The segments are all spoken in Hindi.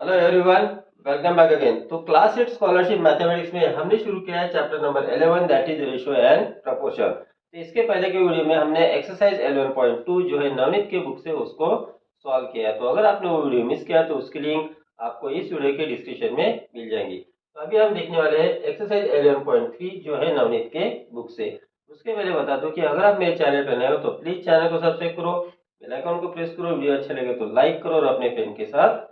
Hello everyone, welcome back again. तो क्लास 8 स्कॉलरशिप मैथमेटिक्स में हमने शुरू किया है chapter number 11 that is ratio and proportion. तो इसके पहले के वीडियो में हमने एक्सरसाइज 11.2 जो है नवनीत के बुक से उसको सॉल्व किया है। तो अगर आपने वो वीडियो मिस किया तो उसकी लिंक आपको इस वीडियो के डिस्क्रिप्शन में मिल जाएंगी। तो अभी हम देखने वाले हैं एक्सरसाइज 11.3 जो है नवनीत के बुक से। उसके पहले बता दो कि अगर आप मेरे चैनल पर नए हो तो प्लीज चैनल को सब्सक्राइब करो, बेल आइकन को प्रेस करो, वीडियो अच्छा लगे तो लाइक करो और अपने फ्रेंड के साथ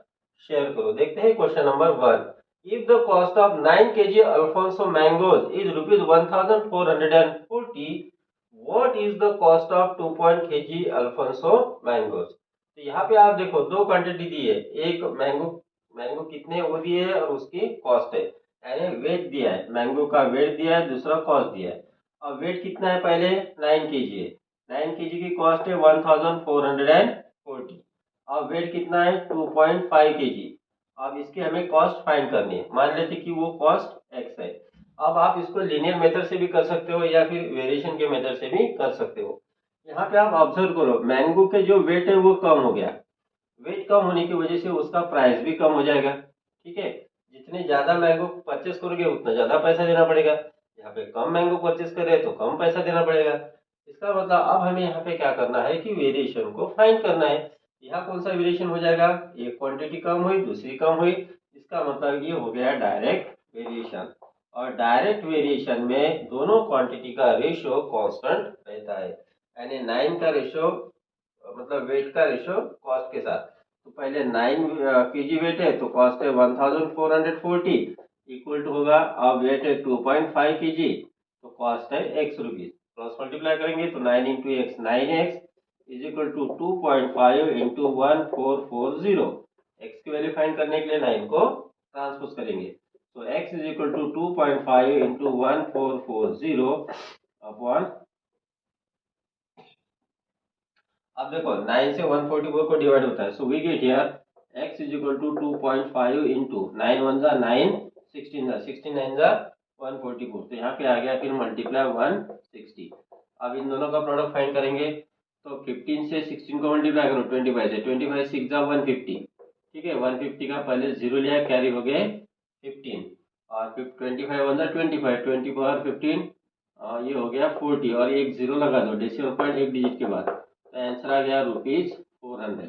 शेयर करो। देखते हैं question number 1। If the cost of 9 kg Alfonso mangoes is rupees 1440, what is the cost of 2 kg Alfonso mangoes. तो यहाँ पे आप देखो दो क्वांटिटी दी है, एक मैंगो मैंगो कितने वो दिए है और उसकी कॉस्ट है, यानी वेट दिया है, मैंगो का वेट दिया है, दूसरा कॉस्ट दिया है। अब वेट कितना है, पहले 9 kg है, 9 kg की कॉस्ट है 1440। अब वेट कितना है 2.5 kg। अब इसकी हमें कॉस्ट फाइंड करनी है। मान लेते कि वो कॉस्ट x है। अब आप इसको लीनियर मेथड से भी कर सकते हो या फिर वेरिएशन के मेथड से भी कर सकते हो। यहाँ पे आप ऑब्जर्व करो, मैंगो के जो वेट है वो कम हो गया। वेट कम होने की वजह से उसका प्राइस भी कम हो जाएगा। ठीक है, जितने ज्यादा मैंगो परचेस करोगे उतना ज्यादा पैसा देना पड़ेगा। यहाँ पे कम मैंगो परचेस कर रहे हैं तो कम पैसा देना पड़ेगा। इसका मतलब अब हमें यहाँ पे क्या करना है कि वेरिएशन को फाइंड करना है। यहाँ कौन सा वेरिएशन हो जाएगा, एक क्वांटिटी कम हुई दूसरी कम हुई, इसका मतलब ये हो गया डायरेक्ट वेरिएशन। और डायरेक्ट वेरिएशन में दोनों क्वांटिटी का रेशियो कांस्टेंट रहता है, यानी 9 का रेशियो मतलब वेट का रेशियो कॉस्ट के साथ। तो पहले 9 kg वेट है तो कॉस्ट है 1440 इक्वल टू होगा, अब वेट है 2.5 kg तो कॉस्ट है x रुपीज। क्रॉस मल्टीप्लाई करेंगे तो 9 into x 9x is equal to 2.5 into 1440। x की वैल्यू फाइंड करने के लिए 9 को ट्रांसपोज करेंगे तो x is equal to 2.5 into 1440 upon, अब देखो 9 से 144 को डिवाइड होता है, so we get here x is equal to 2.5 into 9 1 जा 9, 16 जा 16 9 जा 144। तो यहाँ पे आ गया फिर मल्टीप्लाई 160। अब इन दोनों का प्रोडक्ट फाइंड करेंगे तो 15 से 16 को मल्टीप्लाई करो 25 से, 25 6 जा 150। ठीक है, 150 का पहले जीरो लिया, कैरी हो गए 15 और 25 1 जा 25, 20 पावर 15 ये हो गया 40 और एक जीरो लगा दो डेसिमल पॉइंट एक डिजिट के बाद, तो आंसर आ गया ₹400।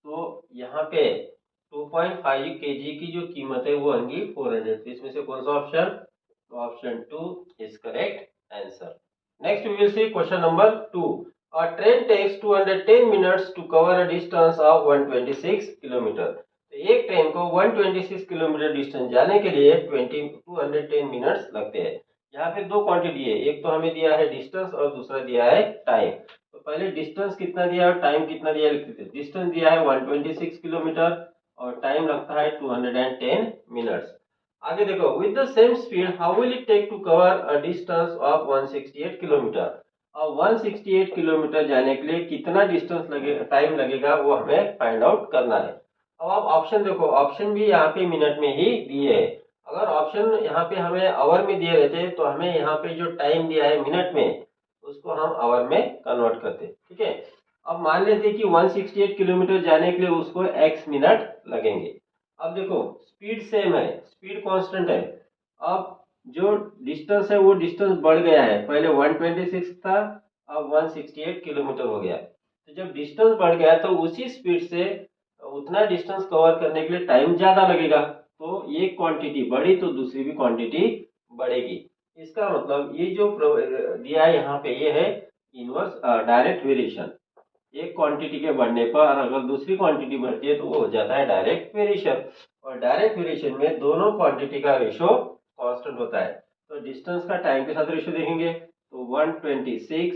तो यहाँ पे 2.5 kg की जो कीमत है वो होंगी 400। तो इसमें से कौन सा ऑप्शन, तो option 2 is correct answer. Next we will see question number 2। A train takes 210 minutes to cover a distance of 126 kilometre. तो एक ट्रेन को 126 किलोमीटर डिस्टेंस जाने के लिए 210 मिनट्स लगते हैं। यहाँ पे दो क्वांटिटी है, एक तो हमें दिया है डिस्टेंस और दूसरा दिया है टाइम। तो पहले डिस्टेंस कितना दिया है और टाइम कितना दिया है। डिस्टेंस दिया है 126 किलोमीटर और टाइम लगता है 210 मिनट्स। आगे देखो, with the same speed how will it take to cover a distance of 168 kilometre. अब 168 किलोमीटर जाने के लिए कितना डिस्टेंस लगेगा, टाइम लगेगा, वो हमें फाइंड आउट करना है। अब आप ऑप्शन देखो, ऑप्शन भी यहाँ पे मिनट में ही दिए है। अगर ऑप्शन यहाँ पे हमें आवर में दिए रहते तो हमें यहाँ पे जो टाइम दिया है मिनट में उसको हम आवर में कन्वर्ट करते। ठीक है, अब मान लेते कि 168 किलोमीटर जाने के लिए उसको x मिनट लगेंगे। अब देखो स्पीड सेम है, स्पीड कांस्टेंट है। अब जो डिस्टेंस है वो डिस्टेंस बढ़ गया है, पहले 126 था अब 168 किलोमीटर हो गया। तो जब डिस्टेंस बढ़ गया तो उसी स्पीड से उतना डिस्टेंस कवर करने के लिए टाइम ज्यादा लगेगा। तो एक क्वांटिटी बढ़ी तो दूसरी भी क्वांटिटी बढ़ेगी। इसका मतलब ये जो दिया है यहाँ पे ये है इनवर्स डायरेक्ट वेरिएशन। एक क्वांटिटी के बढ़ने पर अगर दूसरी क्वांटिटी बढ़ती है तो वो हो जाता है डायरेक्ट वेरिएशन। और डायरेक्ट वेरिएशन में दोनों क्वांटिटी का रेशो कांस्टेंट होता है। तो डिस्टेंस का टाइम के साथ रेशो देखेंगे तो 126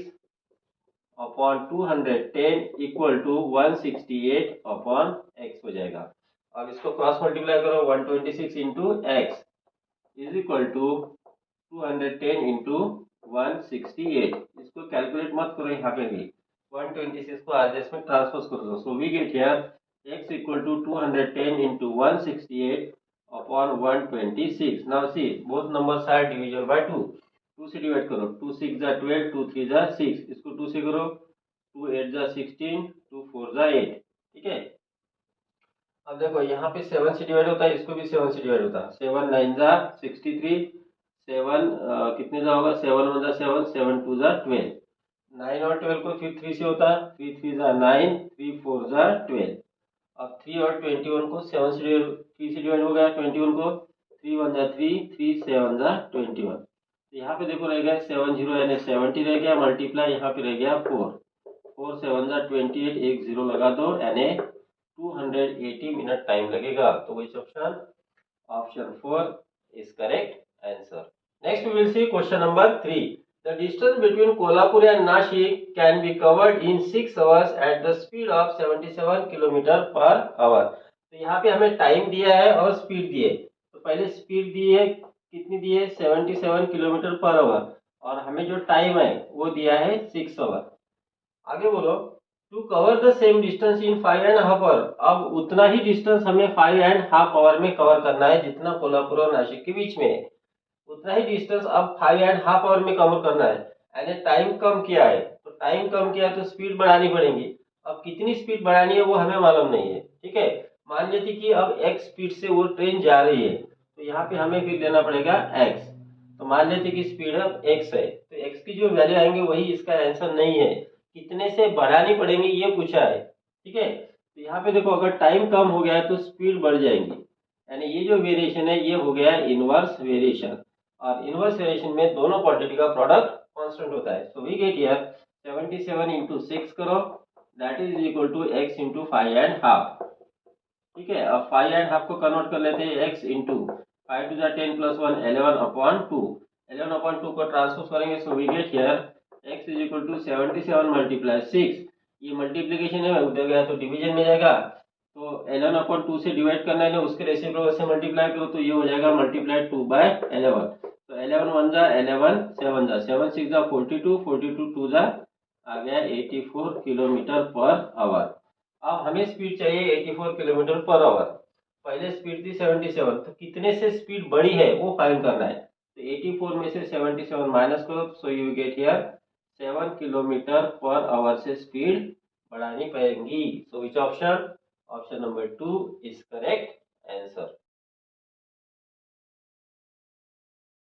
upon 210 equal to 168 upon x हो जाएगा। अब इसको क्रॉस मल्टीप्लाई करो, 126 into x is equal to 210 into 168। इसको कैलकुलेट मत करो, यहाँ पे भी 126 को आरजेएस में ट्रांसपोज कर दो। So we get here x equal to 210 into 168 upon 126। Now see both numbers are divisible by 2। 2 से डिवाइड करो, 2 6 जा 12, 2 3 जा 6, इसको 2 से करो, 2 8 जा 16, 2 4 जा 8। ठीक है, अब देखो यहाँ पे 7 से डिवाइड होता है, इसको भी 7 से डिवाइड होता है। 7 9 जा 63, 7 कितने जा होगा, 7 1 जा 7, 7 2 जा 12, 9 और 12 को फिर 3 से होता है, 3 3 जा 9, 3 4 जा 12। अब 3 और 21 को 7 से 3 से डिवाइड हो गया, 21 को 3 1 जा 3, 3 7 जा 21। तो यहाँ पे देखो रह गया 7 0 यानी 70 रह गया, मल्टीप्लाई यहाँ पे रह गया 4, 4 7 जा 28, एक जीरो लगा दो यानी 280 मिनट टाइम लगेगा। तो which option 4 is correct answer. Next we will see question number 3। The distance between Kolhapur and Nashik can be covered in 6 hours at the speed of 77 km per hour। तो यहाँ पे हमें टाइम दिया है और स्पीड दिए। तो पहले स्पीड दी है, कितनी दी है, 77 किलोमीटर पर आवर, और हमें जो टाइम है वो दिया है 6 आवर। आगे बोलो, to cover the same distance in 5.5 hour. अब उतना ही डिस्टेंस हमें 5.5 आवर में कवर करना है जितना कोल्हापुर और नासिक के बीच में है। उतना ही डिस्टेंस अब 5.5 आवर में कवर करना है, यानी टाइम कम किया है। तो टाइम कम किया तो स्पीड बढ़ानी पड़ेगी। अब कितनी स्पीड बढ़ानी है वो हमें मालूम नहीं है, ठीक है। मान लेते कि अब x स्पीड से वो ट्रेन जा रही है, तो यहाँ पे हमें फिर देना पड़ेगा x। तो मान लेते कि स्पीड अब x है, तो x की जो वैल्यू आएंगे वही इसका आंसर नहीं है, कितने से बढ़ानी पड़ेगी ये पूछा है, ठीक है। तो यहाँ पे देखो, अगर टाइम कम हो गया है तो स्पीड बढ़ जाएगी, यानी ये जो वेरिएशन है ये हो गया इनवर्स वेरिएशन। और इनवर्स वेरिएशन में दोनों क्वांटिटी का प्रोडक्ट कांस्टेंट होता है। So we get here 77 into 6 करो, that is equal to x into 5.5, ठीक है। अब 5.5 को कन्वर्ट कर लेते हैं x इंटू 5 टू 10 प्लस 1 11/2, 11/2 को ट्रांसपोज करेंगे। So we get here x is equal to 77 multiply 6, ये मल्टीप्लीकेशन है, उधर गया तो डिवीजन में जाएगा। तो 11/2 से डिवाइड करना है, उसके रेसिप्रोकल से मल्टीप्लाई करो तो ये हो जाएगा मल्टीप्लाई 2/11। तो 11 1 जा 11, 7 जा 7 6 जा 42, 42 2 जा आ गया 84 किलोमीटर पर आवर। अब हमें स्पीड चाहिए 84 किलोमीटर पर आवर। पहले स्पीड थी 77, तो कितने से स्पीड बढ़ी है वो फाइंड करना है। तो 84 में से 77 माइनस करो, so you get here 7 kilometre per hour से स्पीड बढ़ानी पड़ेगी। So which option, option number 2 is correct answer.